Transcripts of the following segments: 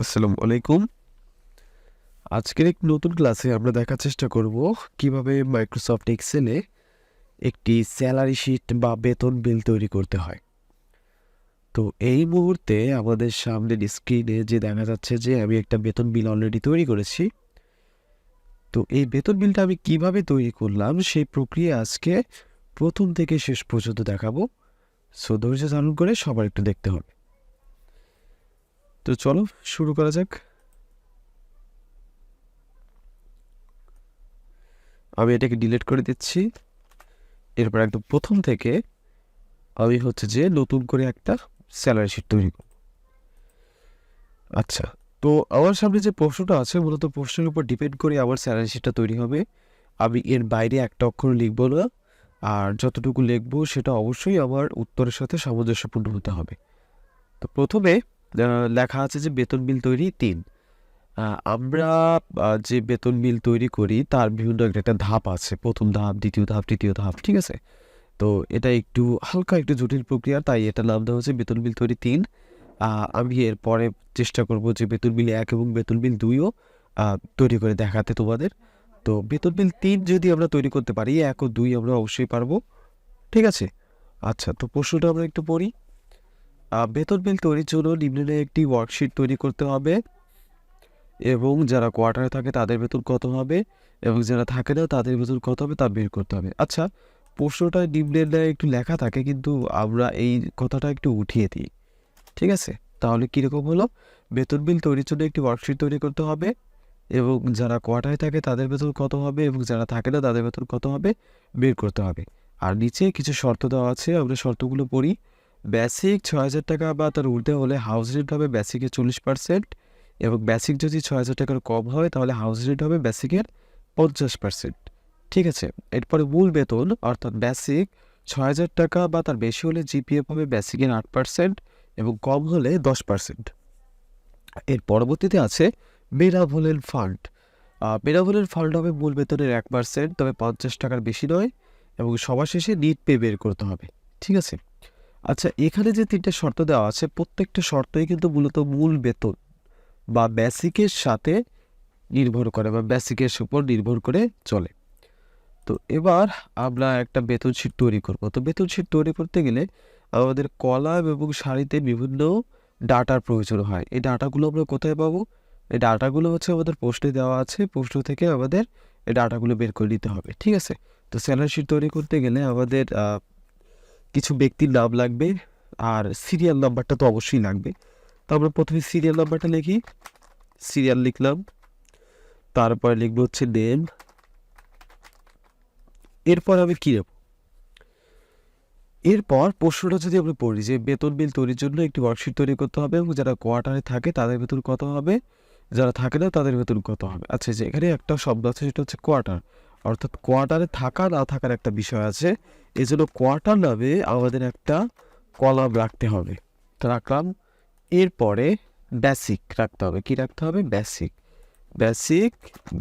আসসালামু আলাইকুম। আজকের এক নতুন ক্লাসে আমরা দেখার চেষ্টা করব কিভাবে মাইক্রোসফট এক্সেলে একটি স্যালারি শিট বা বেতন বিল তৈরি করতে হয়। তো এই মুহূর্তে আমাদের সামনের স্ক্রিনে যে দেখা যাচ্ছে যে আমি একটা বেতন বিল অলরেডি তৈরি করেছি। তো এই বেতন বিলটা আমি কিভাবে তৈরি করলাম সেই প্রক্রিয়া আজকে প্রথম থেকে শেষ পর্যন্ত দেখাবো। সো ধৈর্য ধারণ করে সবার একটু দেখতে হবে। তো চলো শুরু করা যাক। আমি এটাকে ডিলিট করে দিচ্ছি। এরপর একদম প্রথম থেকে আমি যে নতুন করে একটা স্যালারি শিট তৈরি করব। আচ্ছা, তো আমার সামনে যে প্রশ্নটা আছে মূলত প্রশ্নের উপর ডিপেন্ড করে আমার স্যালারি শিটটা তৈরি হবে। আমি এর বাইরে একটা অক্ষর লিখব না, আর যতটুকু লিখবো সেটা অবশ্যই আমার উত্তরের সাথে সামঞ্জস্যপূর্ণ হতে হবে। তো প্রথমে লেখা আছে যে বেতন বিল তৈরি ৩। আমরা যে বেতন বিল তৈরি করি তার বিভিন্ন একটা ধাপ আছে, প্রথম ধাপ, দ্বিতীয় ধাপ, তৃতীয় ধাপ, ঠিক আছে? তো এটা একটু হালকা একটু জটিল প্রক্রিয়া, তাই এটা নাম দেওয়া হচ্ছে বেতন বিল তৈরি ৩। আমি এরপরে চেষ্টা করব যে বেতন বিল ১ এবং বেতন বিল ২ও তৈরি করে দেখাতে তোমাদের। তো বেতন বিল ৩ যদি আমরা তৈরি করতে পারি, ১ ও ২ আমরা অবশ্যই পারবো, ঠিক আছে? আচ্ছা, তো প্রশ্নটা আমরা একটু পড়ি। বেতন বিল তৈরির জন্য নিম্নে একটি ওয়ার্কশিট তৈরি করতে হবে এবং যারা কোয়ার্টারে থাকে তাদের বেতন কত হবে এবং যারা থাকে না তাদের বেতন কত হবে তা বের করতে হবে। আচ্ছা, প্রশ্নটা নিম্নের ন্যায় একটু লেখা থাকে, কিন্তু আমরা এই কথাটা একটু উঠিয়ে দিই, ঠিক আছে? তাহলে কীরকম হলো? বেতন বিল তৈরির জন্য একটি ওয়ার্কশিট তৈরি করতে হবে এবং যারা কোয়ার্টারে থাকে তাদের বেতন কত হবে এবং যারা থাকে না তাদের বেতন কত হবে বের করতে হবে। আর নিচে কিছু শর্ত দেওয়া আছে, আমরা শর্তগুলো পড়ি। বেসিক ৬,০০০ টাকা বা তার ঊর্ধ্বে হলে হাউস রেট হবে বেসিকের 40%, এবং বেসিক যদি ৬,০০০ টাকার কম হয় তাহলে হাউস রেট হবে বেসিকের 50%, ঠিক আছে? এরপরে মূল বেতন অর্থাৎ বেসিক ৬,০০০ টাকা বা তার বেশি হলে জিপিএফ হবে বেসিকের 8% এবং কম হলে 10%। এর পরবর্তীতে আছে বেনাভোলেন্ট ফান্ড। বেনাভোলেন্ট ফান্ড হবে মূল বেতনের 1%, তবে 50 টাকার বেশি নয়, এবং সবার শেষে নিট পে বের করতে হবে, ঠিক আছে? আচ্ছা, এখানে যে ৩টা শর্ত দেওয়া আছে প্রত্যেকটা শর্তই কিন্তু মূলত মূল বেতন বা বেসিকের সাথে নির্ভর করে বা বেসিকের উপর নির্ভর করে চলে। তো এবার আমরা একটা বেতন শিট তৈরি করব। তো বেতন শিট তৈরি করতে গেলে আমাদের কলাম এবং সারিতে বিভিন্ন ডাটার প্রয়োজন হয়। এই ডাটাগুলো আমরা কোথায় পাবো? এই ডাটাগুলো আমাদের প্রশ্নে দেওয়া আছে, প্রশ্ন থেকে আমাদের এই ডাটাগুলো বের করে নিতে হবে, ঠিক আছে? তো স্যালারি শিট তৈরি করতে গেলে আমাদের কিছু ব্যক্তির নাম লাগবে, আর সিরিয়াল নাম্বারটা তো অবশ্যই লাগবে। তো আমরা প্রথমে সিরিয়াল নাম্বারটা লিখি, সিরিয়াল লিখলাম, তারপরে লিখবো নেম। এরপর আমি কী নেব? এরপর প্রশ্নটা যদি আমরা পড়ি যে বেতন বিল তৈরির জন্য একটি ওয়ার্কশিট তৈরি করতে হবে এবং যারা কোয়ার্টারে থাকে তাদের বেতন কত হবে, যারা থাকে না তাদের বেতন কত হবে। আচ্ছা, যে এখানে একটা শব্দ আছে সেটা হচ্ছে কোয়ার্টার, অর্থাৎ কোয়ার্টারে থাকা না থাকার একটা বিষয় আছে। এই জন্য কোয়ার্টার নামে আমাদের একটা কলাম রাখতে হবে, তো রাখলাম। এরপরে বেসিক রাখতে হবে। কি রাখতে হবে? বেসিক। Basic,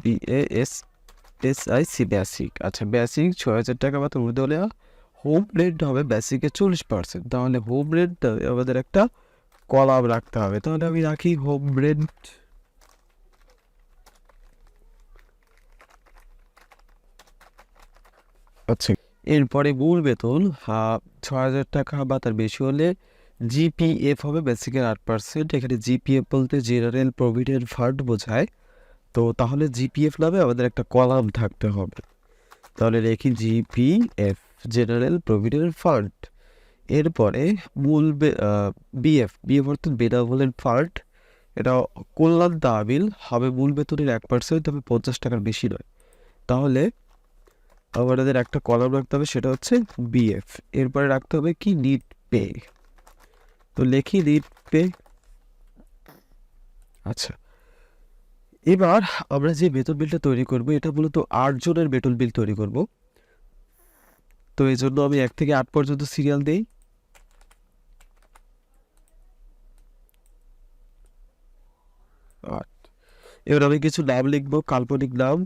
BASSIC, basic. আচ্ছা, বেসিক ৬,০০০ টাকা বা তার ঊর্ধ্বে হলে হোম রেন্ট হবে বেসিকের 40%। তাহলে হোম রেন্ট আমাদের একটা কলাম রাখতে হবে। তাহলে আমি রাখি হোম রেন্ট। আচ্ছা, এরপরে মূল বেতন ৬,০০০ টাকা বা তার বেশি হলে জিপিএফ হবে বেসিকের 8%। এখানে জিপিএফ বলতে জেনারেল প্রভিডেন্ট ফান্ড বোঝায়। তো তাহলে জিপিএফ নামে আমাদের একটা কলাম থাকতে হবে। তাহলে রেখি জিপিএফ, জেনারেল প্রভিডেন্ট ফান্ড। এরপরে মূল বিএফ, বিএফ অর্থাৎ বেনাভোলেন্ট ফান্ড। এটা কল্যাণ তহবিল হবে মূল বেতনের 1%, তবে 50 টাকার বেশি নয়। তাহলে আমাদের একটা কলাম রাখতে হবে, সেটা হচ্ছে বিএফ। এরপরে রাখতে হবে কি? নিট পে। তো লেখি নিট পে। আচ্ছা, এবার আমরা যে বেতন বিলটা তৈরি করব এটা মূলত 8 জনের বেতন বিল তৈরি করব। তো এই জন্য আমি 1 থেকে 8 পর্যন্ত সিরিয়াল দিই। এবার আমি কিছু নাম লিখবো, কাল্পনিক নাম।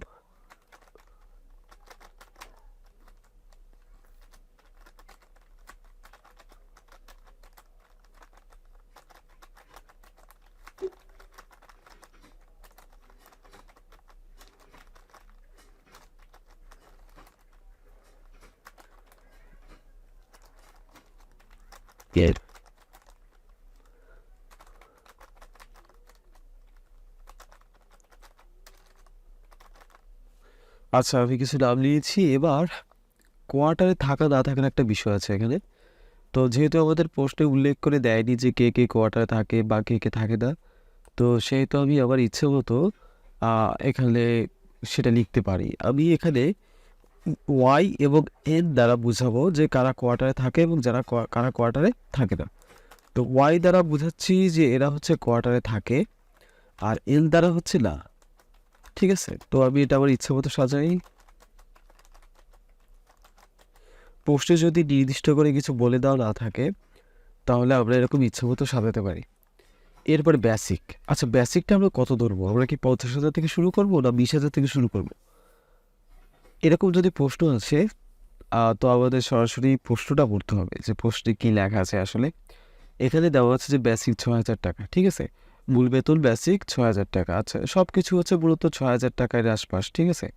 আচ্ছা, আমি কিছু নাম নিয়েছি। এবার কোয়ার্টারে থাকা না থাকার একটা বিষয় আছে এখানে। তো যেহেতু আমাদের প্রশ্নে উল্লেখ করে দেয়নি যে কে কে কোয়ার্টারে থাকে বা কে কে থাকে না, তো সেহেতু আমি আমার ইচ্ছে মতো এখানে সেটা লিখতে পারি। আমি এখানে ওয়াই এবং এন দ্বারা বুঝাবো যে কারা কোয়ার্টারে থাকে এবং কারা কোয়ার্টারে থাকে না। তো ওয়াই দ্বারা বুঝাচ্ছি যে এরা হচ্ছে কোয়ার্টারে থাকে, আর এন দ্বারা হচ্ছে না। ঠিক আছে, তো আমি এটা আমার ইচ্ছে মতো সাজাই। পোস্টে যদি নির্দিষ্ট করে কিছু বলে দেওয়া না থাকে তাহলে আমরা এরকম ইচ্ছে মতো সাজাতে পারি। এরপরে বেসিক। আচ্ছা, বেসিকটা আমরা কত ধরবো? আমরা কি 50,000 থেকে শুরু করবো না 20,000 থেকে শুরু করবো? এরকম যদি প্রশ্ন আছে তো আমাদের সরাসরি প্রশ্নটা পড়তে হবে যে প্রশ্নে কী লেখা আছে আসলে। এখানে দেওয়া আছে যে বেসিক 6,000 টাকা। ঠিক আছে, মূল বেতন বেসিক 6,000 টাকা। আচ্ছা, সব কিছু হচ্ছে মূলত 6,000 টাকার আশপাশ। ঠিক আছে,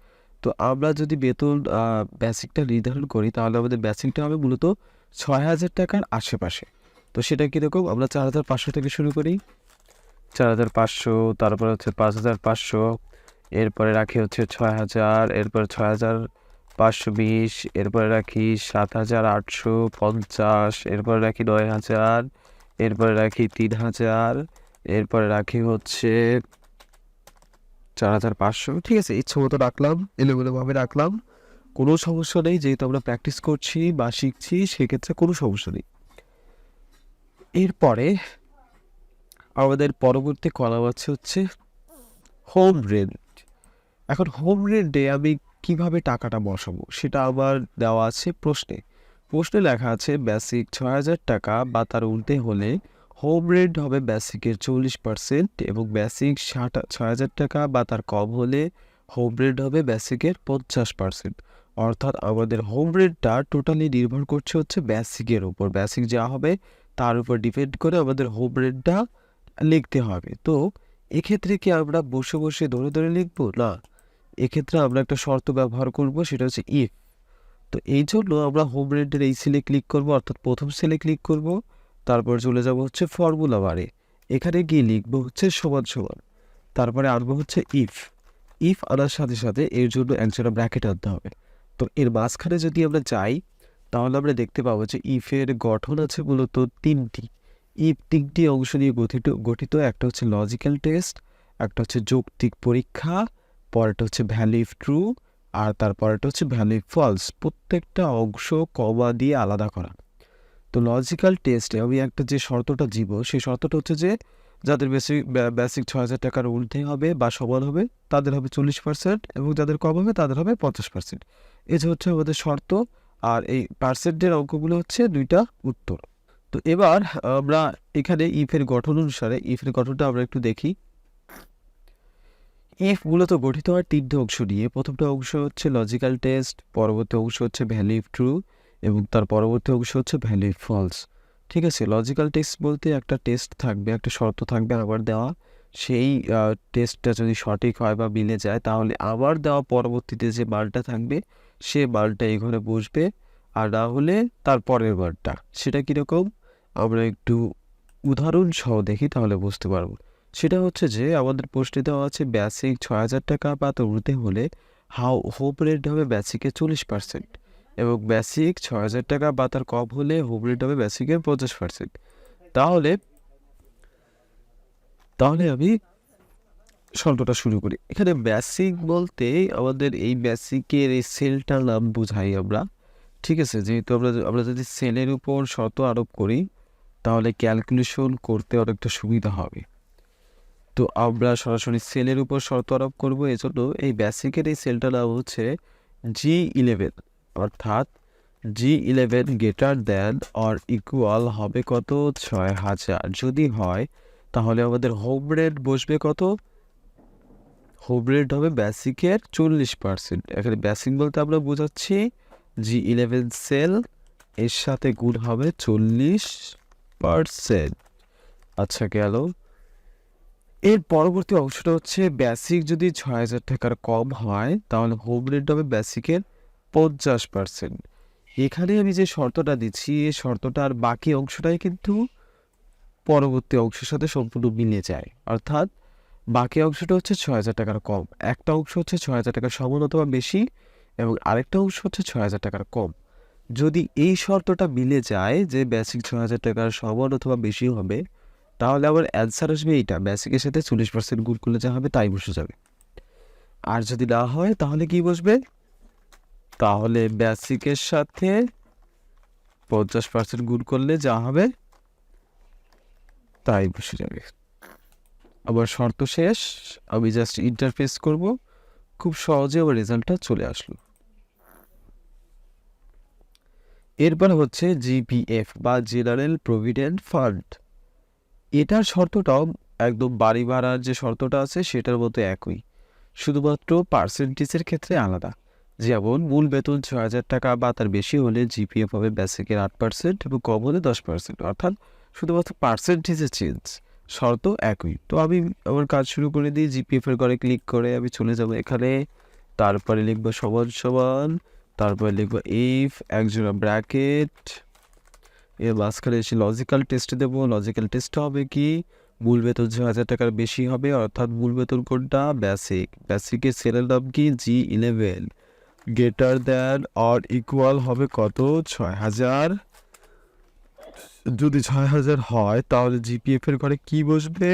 তো আমরা যদি বেতন বেসিকটা নির্ধারণ করি তাহলে আমাদের বেসিকটা হবে মূলত 6,000 টাকার আশেপাশে। তো সেটা কীরকম? আমরা 4,500 থেকে শুরু করি। 4,500, তারপরে হচ্ছে 5,500, এরপরে রাখি হচ্ছে 6,000, এরপরে 6,520, এরপরে রাখি 7,850, এরপরে রাখি 9,000, এরপরে রাখি 3,000, এরপরে রাখি হচ্ছে 4,500। ঠিক আছে, ইচ্ছে মতো রাখলাম, এলোমেলোভাবে রাখলাম, কোনো সমস্যা নেই। যেহেতু আমরা প্র্যাকটিস করছি বা শিখছি, সেক্ষেত্রে কোনো সমস্যা নেই। এরপরে আমাদের পরবর্তী কলাম আছে হচ্ছে হোম রেন্ট। এখন হোম রেন্টে আমি কিভাবে টাকাটা বসাবো সেটা আবার দেওয়া আছে প্রশ্নে। প্রশ্নে লেখা আছে বেসিক 6,000 টাকা বা তার ঊর্ধ্বে হলে হোম রেন্ট হবে বেসিকের 40% এবং বেসিক 6,000 টাকা বা তার কম হলে হোম রেন্ট হবে বেসিকের 50%। অর্থাৎ আমাদের হোম রেন্টটা টোটালি নির্ভর করছে হচ্ছে বেসিকের উপর। বেসিক যা হবে তার উপর ডিপেন্ড করে আমাদের হোম রেন্টটা লিখতে হবে। তো এক্ষেত্রে কি আমরা বসে বসে ধরে ধরে লিখবো? না, এক্ষেত্রে আমরা একটা শর্ত ব্যবহার করব, সেটা হচ্ছে ইফ। তো এই জন্য আমরা হোম রেন্টের এই সেলে ক্লিক করব, অর্থাৎ প্রথম সেলে ক্লিক করব, তারপর চলে যাব হচ্ছে ফর্মুলা বারে। এখানে গিয়ে লিখবো হচ্ছে সমান সমান, তারপরে আনবো হচ্ছে ইফ। ইফ আনার সাথে সাথে এর জন্য একজোড়া ব্র্যাকেট আনতে হবে। তো এর মাঝখানে যদি আমরা যাই তাহলে আমরা দেখতে পাবো যে ইফের গঠন আছে মূলত তিনটি। ইফ তিনটি অংশ নিয়ে গঠিত। একটা হচ্ছে লজিক্যাল টেস্ট, একটা হচ্ছে যৌক্তিক পরীক্ষা, পরেরটা হচ্ছে ভ্যালু ইফ ট্রু, আর তারপরেরটা হচ্ছে ভ্যালু ইফ ফলস। প্রত্যেকটা অংশ কমা দিয়ে আলাদা করা। তো লজিক্যাল টেস্টে আমি একটা যে শর্তটা দিব, সেই শর্তটা হচ্ছে যে যাদের বেসিক 6,000 টাকার ঊর্ধ্বে হবে বা সমান হবে তাদের হবে 40%, এবং যাদের কম হবে তাদের হবে 50%। এই যে হচ্ছে আমাদের শর্ত, আর এই পার্সেন্টের অঙ্কগুলো হচ্ছে দুইটা উত্তর। তো এবার আমরা এখানে ইফের গঠন অনুসারে ইফের গঠনটা আমরা একটু দেখি। ইফ মূলত গঠিত হয় তিনটে অংশ নিয়ে। প্রথমটা অংশ হচ্ছে লজিক্যাল টেস্ট, পরবর্তী অংশ হচ্ছে ভ্যালু ইফ ট্রু, এবং তার পরবর্তী অংশ হচ্ছে ভ্যালু ইফ ফলস। ঠিক আছে, লজিক্যাল টেস্ট বলতে একটা টেস্ট থাকবে, একটা শর্ত থাকবে আবার দেওয়া। সেই টেস্টটা যদি সঠিক হয় বা মিলে যায় তাহলে আবার দেওয়া পরবর্তীতে যে মানটা থাকবে সে মানটা এই ঘরে বসবে, আর না হলে তার পরের মানটা। সেটা কীরকম আমরা একটু উদাহরণ সহ দেখি তাহলে বুঝতে পারবো। সেটা হচ্ছে যে আমাদের প্রশ্নে দেওয়া আছে বেসিক 6,000 টাকা বা তার ঊর্ধ্বে হলে হোম রেন্ট হবে বেসিকের 40%, এবং বেসিক 6,000 টাকা বা তার কম হলে হোম রেন্ট হবে বেসিকের 50%। তাহলে তাহলে আমি শর্তটা শুরু করি। এখানে বেসিক বলতে আমাদের এই বেসিকের এই সেলটার নাম বুঝাই আমরা। ঠিক আছে, যেহেতু আমরা যদি সেলের উপর শর্ত আরোপ করি তাহলে ক্যালকুলেশন করতে অনেকটা সুবিধা হবে। তো আমরা সরাসরি সেলের উপর শর্ত আরোপ করবো। এজন্য এই বেসিকের এই সেলটার নাম হচ্ছে G11, অর্থাৎ G11 greater than or equal হবে কত? 6,000। যদি হয় তাহলে আমাদের হোম রেন্ট বসবে কত? হোম রেন্ট হবে বেসিকের 40%। এখানে বেসিক বলতে আমরা বোঝাচ্ছি G11 সেল, এর সাথে গুণ হবে 40%। আচ্ছা, গেল। এর পরবর্তী অংশটা হচ্ছে বেসিক যদি 6,000 টাকার কম হয় তাহলে হোম রেন্ট হবে বেসিকের 50%। এখানে আমি যে শর্তটা দিচ্ছি এই শর্তটার বাকি অংশটাই কিন্তু পরবর্তী অংশের সাথে সম্পূর্ণ মিলে যায়। অর্থাৎ বাকি অংশটা হচ্ছে 6,000 টাকার কম। একটা অংশ হচ্ছে 6,000 টাকার সমান অথবা বেশি এবং আরেকটা অংশ হচ্ছে 6,000 টাকার কম। যদি এই শর্তটা মিলে যায় যে বেসিক 6,000 টাকার সমান অথবা বেশি হবে, তাহলে আমার অ্যান্সার আসবে এইটা, বেসিকের সাথে 40% গুণ করলে যা হবে তাই বসে যাবে। আর যদি না হয় তাহলে কি বসবে? তাহলে বেসিকের সাথে 50% গুণ করলে যা হবে তাই বসে যাবে। আবার শর্ত শেষ, আমি জাস্ট ইন্টারফেস করব, খুব সহজে আমার রেজাল্টটা চলে আসলো। এরপর হচ্ছে জিপিএফ বা জেনারেল প্রভিডেন্ট ফান্ড। এটার শর্তটাও একদম বাড়ি ভাড়ার যে শর্তটা আছে সেটার মতো একই, শুধুমাত্র পার্সেন্টেজের ক্ষেত্রে আলাদা। যেমন মূল বেতন 6,000 টাকা বা তার বেশি হলে জিপিএফ হবে বেসিকের 8% এবং কম হলে 10%, অর্থাৎ শুধুমাত্র পার্সেন্টেজের চেঞ্জ, শর্ত একই। তো আমি আমার কাজ শুরু করে দিই, জিপিএফ এর ঘরে ক্লিক করে আমি চলে যাব এখানে, তারপরে লিখবো সমান সমান, তারপরে লিখবো ইফ একজোড়া ব্র্যাকেট, এর মাঝখানে এসে লজিক্যাল টেস্ট দেবো। লজিক্যাল টেস্ট হবে কি, মূল বেতন 6,000 টাকার বেশি হবে, অর্থাৎ মূল বেতন কোনটা? বেসিক। বেসিকের সেলের নাম কি? G11, greater than or equal হবে কত? 6,000। যদি 6,000 হয় তাহলে জিপিএফ এর ঘরে কি বসবে?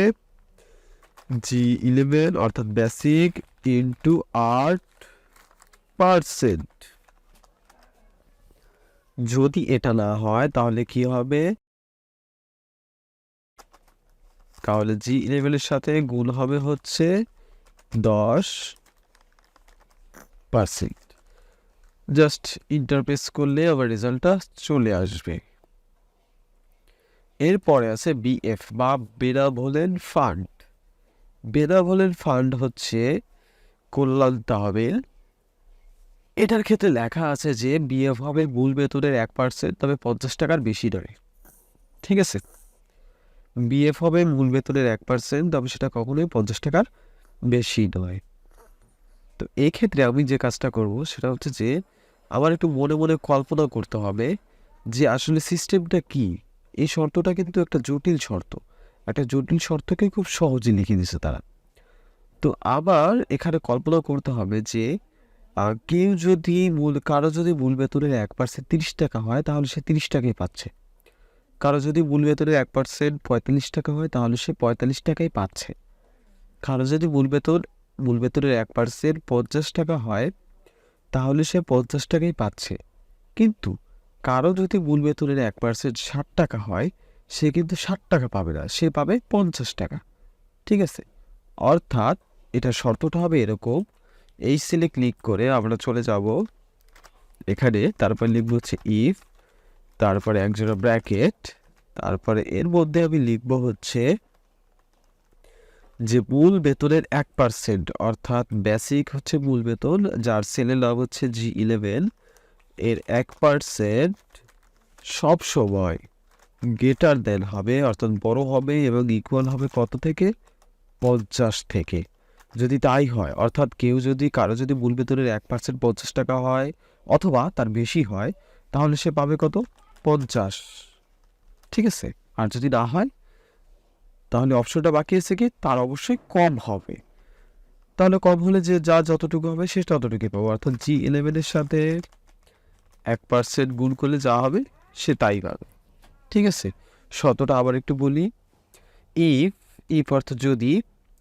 G11 অর্থাৎ বেসিক ইন্টু 8%। যদি এটা না হয় তাহলে কি হবে? তাহলে G11 এর সাথে গুণ হবে হচ্ছে 10%। জাস্ট ইন্টারপ্রেস করলে আবার রেজাল্টটা চলে আসবে। এরপরে আছে বিএফ বা বেনাভোলেন্ট ফান্ড। বেনাভোলেন্ট ফান্ড হচ্ছে কল্যাণ তহবিল। এটার ক্ষেত্রে লেখা আছে যে বিএফ হবে মূল বেতনের 1%, তবে 50 টাকার বেশি নয়। ঠিক আছে, বিএফ হবে মূল বেতনের 1%, তবে সেটা কখনোই 50 টাকার বেশি নয়। তো এই ক্ষেত্রে আমি যে কাজটা করব সেটা হচ্ছে যে আমার একটু মনে মনে কল্পনা করতে হবে যে আসলে সিস্টেমটা কি। এই শর্তটা কিন্তু একটা জটিল শর্ত, একটা জটিল শর্তকে খুব সহজে লিখে দিছে তারা। তো আবার এখানে কল্পনা করতে হবে যে কেউ যদি কারো যদি মূল বেতনের 1% 30 টাকা হয় তাহলে সে 30 টাকাই পাচ্ছে, কারো যদি মূল বেতনের 1% 45 টাকা হয় তাহলে সে 45 টাকাই পাচ্ছে, কারো যদি মূল বেতনের 1% 50 টাকা হয় তাহলে সে 50 টাকাই পাচ্ছে। কিন্তু কারো যদি মূল বেতনের 1% 60 টাকা হয় সে কিন্তু 60 টাকা পাবে না, সে পাবে 50 টাকা। ঠিক আছে, অর্থাৎ এটা শর্তটা হবে এরকম। এই সেলে ক্লিক করে আমরা চলে যাব এখানে, তারপর লিখবো হচ্ছে ইফ, তারপরে একজোড়া ব্র্যাকেট, তারপরে এর মধ্যে আমি লিখবো হচ্ছে যে মূল বেতনের 1%, অর্থাৎ বেসিক হচ্ছে মূল বেতন যার সেলের নাম হচ্ছে G11, এর 1% সব সময় গ্রেটার দেন হবে, অর্থাৎ বড় হবে এবং ইকুয়াল হবে কত থেকে? 50 থেকে। যদি তাই হয়, অর্থাৎ কারো যদি মূল বেতনের 1% 50 টাকা হয় অথবা তার বেশি হয় তাহলে সে পাবে কত? 50। ঠিক আছে, আর যদি না হয় তাহলে অপশনটা বাকি আছে কি, তার অবশ্যই কম হবে। তাহলে কম হলে যে যতটুকু হবে সে ততটুকুই পাবো, অর্থাৎ G11 এর সাথে 1% গুণ করলে যা হবে সে তাই পাবে। ঠিক আছে, শতটা আবার একটু বলি। ইফ অর্থাৎ যদি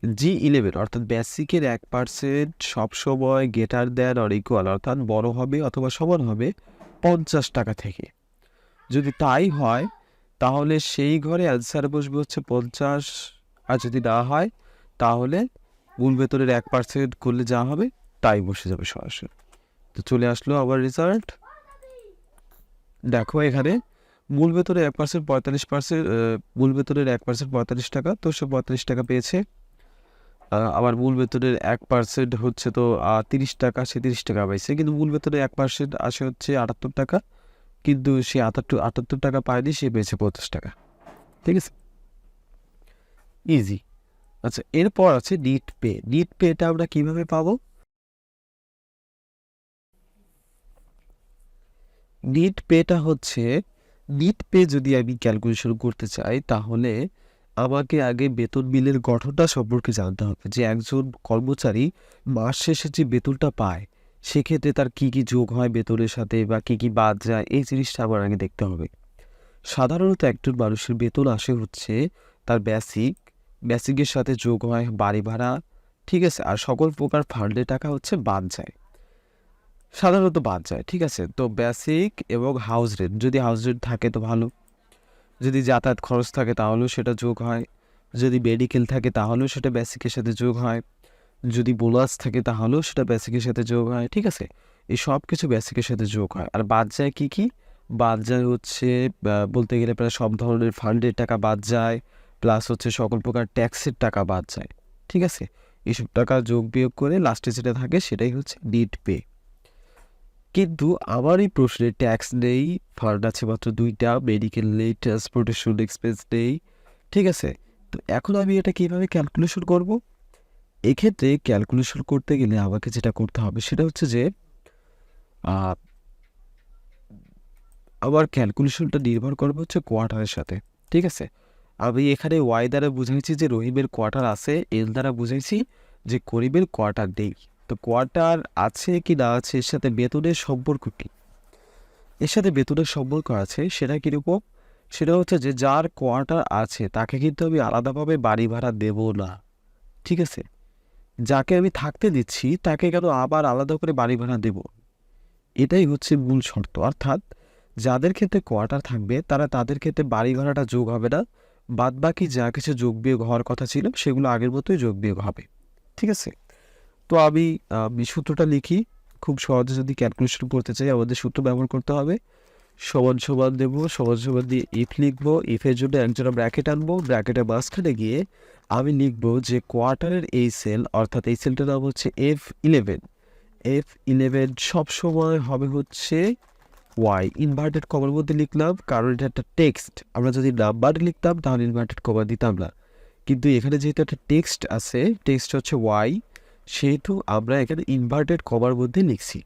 G11 অর্থাৎ বেসিকের 1% সবসময় গ্রেটার দেন অর ইকুয়াল, অর্থাৎ বড় হবে অথবা সমান হবে 50 টাকা থেকে। যদি তাই হয় তাহলে সেই ঘরে অ্যান্সার বসবে হচ্ছে 50, আর যদি না হয় তাহলে মূল বেতনের 1% করলে যা হবে তাই বসে যাবে সরাসরি। তো চলে আসলো আবার রেজাল্ট। দেখো এখানে মূল বেতনের 1% 45%, মূল বেতনের 1% 45 টাকা, তো সে 45 টাকা পেয়েছে। আবার মূল বেতনের 1% হচ্ছে তো 30 টাকা, সে 30 টাকা পাইছে। কিন্তু মূল বেতনের 1% আসে হচ্ছে 78 টাকা, কিন্তু সে 78 টাকা পায়নি, সে পেয়েছে 50 টাকা। ঠিক আছে, ইজি। আচ্ছা, এরপর আছে নিট পে। নিট পেটা আমরা কিভাবে পাবো? নিট পে যদি আমি ক্যালকুলেশন করতে চাই তাহলে আমাকে আগে বেতন বিলের গঠনটা সম্পর্কে জানতে হবে, যে একজন কর্মচারী মাস শেষে যে বেতনটা পায় সেক্ষেত্রে তার কি কি যোগ হয় বেতনের সাথে বা কি কি বাদ যায়, এই জিনিসটা আমার আগে দেখতে হবে। সাধারণত একজন মানুষের বেতন আসে হচ্ছে তার বেসিকের সাথে যোগ হয় বাড়ি ভাড়া, ঠিক আছে, আর সকল প্রকার ফান্ডের টাকা হচ্ছে বাদ যায়, সাধারণত বাদ যায়, ঠিক আছে। তো বেসিক এবং হাউস রেন্ট, যদি হাউস রেন্ট থাকে তো ভালো, যদি যাতায়াত খরচ থাকে তাহলেও সেটা যোগ হয়, যদি মেডিকেল থাকে তাহলেও সেটা বেসিকের সাথে যোগ হয়, যদি বোনাস থাকে তাহলেও সেটা বেসিকের সাথে যোগ হয়, ঠিক আছে। এই সব কিছু বেসিকের সাথে যোগ হয়। আর বাদ যায় কি কি? বাদ যায় হচ্ছে বলতে গেলে প্রায় সব ধরনের ফান্ডের টাকা বাদ যায়, প্লাস হচ্ছে সকল প্রকার ট্যাক্সের টাকা বাদ যায়, ঠিক আছে। এইসব টাকা যোগ বিয়োগ করে লাস্টে যেটা থাকে সেটাই হচ্ছে নিট পে। কিন্তু আমার এই প্রশ্নে ট্যাক্স নেই, ফান্ড আছে মাত্র দুইটা, মেডিকেল নেই, ট্রান্সপোর্টেশন এক্সপেন্স নেই, ঠিক আছে। তো এখন আমি এটা কিভাবে ক্যালকুলেশন করব? এক্ষেত্রে ক্যালকুলেশন করতে গেলে আমাকে যেটা করতে হবে সেটা হচ্ছে যে আহ, আমার ক্যালকুলেশনটা নির্ভর করবে হচ্ছে কোয়ার্টারের সাথে, ঠিক আছে। আমি এখানে ওয়াই দ্বারা বুঝাইছি যে রহিমের কোয়ার্টার আছে, এল দ্বারা বুঝাইছি যে করিমের কোয়ার্টার নেই। তো কোয়ার্টার আছে কি না আছে এর সাথে বেতনের সম্পর্ক কি? এর সাথে বেতনের সম্পর্ক আছে, সেটা কীরকম? সেটা হচ্ছে যে যার কোয়ার্টার আছে তাকে কিন্তু আমি আলাদাভাবে বাড়ি ভাড়া দেব না, ঠিক আছে। যাকে আমি থাকতে দিচ্ছি তাকে কেন আবার আলাদা করে বাড়ি ভাড়া দেব? এটাই হচ্ছে মূল শর্ত। অর্থাৎ যাদের ক্ষেত্রে কোয়ার্টার থাকবে তারা তাদের ক্ষেত্রে বাড়ি ভাড়াটা যোগ হবে না, বাদ বাকি যা কিছু যোগ বিয়োগ হওয়ার কথা ছিল সেগুলো আগের মতোই যোগ বিয়োগ হবে, ঠিক আছে। তো আমি সূত্রটা লিখি। খুব সহজে যদি ক্যালকুলেশন করতে চাই আমাদের সূত্র ব্যবহার করতে হবে, সমান সমান দেবো, সমান সমান দিয়ে ইফ লিখবো, ইফের জন্য একজোড়া ব্র্যাকেট আনবো, ব্র্যাকেটের মাঝখানে গিয়ে আমি লিখবো যে কোয়ার্টারের এই সেল, অর্থাৎ এই সেলটার নাম হচ্ছে F11। F11 সবসময় হবে হচ্ছে ওয়াই, ইনভার্টেড কমার মধ্যে লিখলাম কারণ এটা একটা টেক্সট। আমরা যদি নাম্বার লিখতাম তাহলে ইনভার্টেড কমা দিতাম না, কিন্তু এখানে যেহেতু একটা টেক্সট আছে, টেক্সট হচ্ছে ওয়াই, সেহেতু আমরা এখানে ইনভার্টেড কমার মধ্যে লিখছি।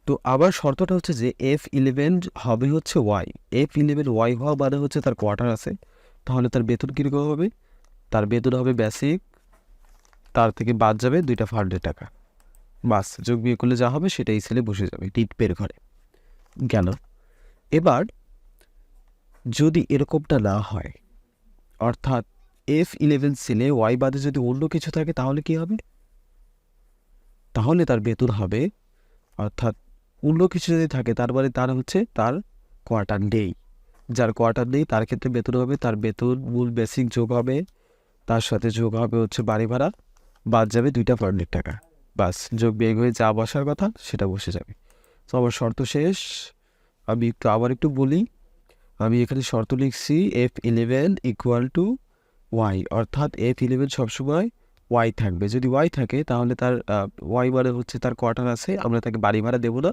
তো আবার শর্তটা হচ্ছে যে F11 হবে হচ্ছে ওয়াই, F11 ওয়াই হওয়া মানে হচ্ছে তার কোয়ার্টার আছে, তাহলে তার বেতন কীরকম হবে? তার বেতন হবে বেসিক, তার থেকে বাদ যাবে দুইটা ফান্ডের টাকা, বাস যোগ বিয়োগ করলে যা হবে সেটাই সেলে বসে যাবে টিট পের ঘরে গেল। এবার যদি এরকমটা না হয়, অর্থাৎ F11 সেলে ওয়াই বাদে যদি অন্য কিছু থাকে তাহলে কি হবে? তাহলে তার বেতন হবে, অর্থাৎ অন্য কিছু যদি থাকে তার মানে তার হচ্ছে তার কোয়ার্টার নেই। যার কোয়ার্টার নেই তার ক্ষেত্রে বেতন হবে তার বেতন মূল বেসিক যোগ হবে, তার সাথে যোগ হবে হচ্ছে বাড়ি ভাড়া, বাদ যাবে দুইটা ফান্ডের টাকা, বাস যোগ বিয়োগ হয়ে যা বসার কথা সেটা বসে যাবে। তো আমার শর্ত শেষ। আমি আবার একটু বলি, আমি এখানে শর্ত লিখছি F11 ইকুয়াল টু ওয়াই, অর্থাৎ F11 সবসময় ওয়াই থাকবে। যদি ওয়াই থাকে তাহলে তার ওয়াই মানে হচ্ছে তার কোয়ার্টার আছে, আমরা তাকে বাড়ি ভাড়া দেবো না।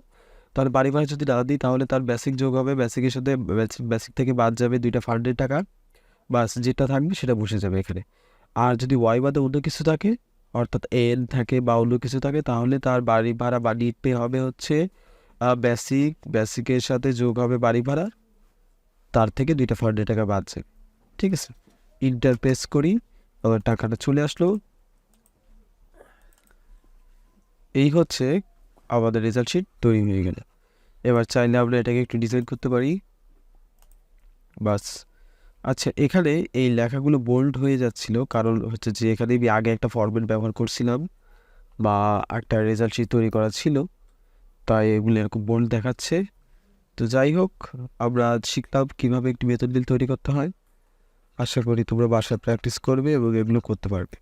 তাহলে বাড়ি ভাড়া যদি না দিই তাহলে তার বেসিক যোগ হবে, বেসিকের সাথে বেসিক থেকে বাদ যাবে দুইটা ফান্ডের টাকা, বাস যেটা থাকবে সেটা বসে যাবে এখানে। আর যদি ওয়াই বাদে অন্য কিছু থাকে, অর্থাৎ এন থাকে বা অন্য কিছু থাকে, তাহলে তার বাড়ি ভাড়া বা নিট পে হবে হচ্ছে বেসিকের সাথে যোগ হবে বাড়ি ভাড়া, তার থেকে দুইটা ফান্ডের টাকা বাঁচছে, ঠিক আছে। ইন্টারপ্রেস করি, আমার টাকাটা চলে আসলো। এই হচ্ছে আমাদের রেজাল্ট শিট তৈরি হয়ে গেল। এবার চাইলে আমরা এটাকে একটু ডিজাইন করতে পারি, বাস। আচ্ছা, এখানে এই লেখাগুলো বোল্ড হয়ে যাচ্ছিল কারণ হচ্ছে যে এখানে আমি আগে একটা ফরম্যাট ব্যবহার করছিলাম বা একটা রেজাল্ট শিট তৈরি করা ছিল, তাই এগুলো এরকম বোল্ড দেখাচ্ছে। তো যাই হোক, আমরা আজ শিখলাম কীভাবে একটি বেতন বিল তৈরি করতে হয়। আশা করি তোমরা বাসায় প্র্যাকটিস করবে এবং এগুলো করতে পারবে।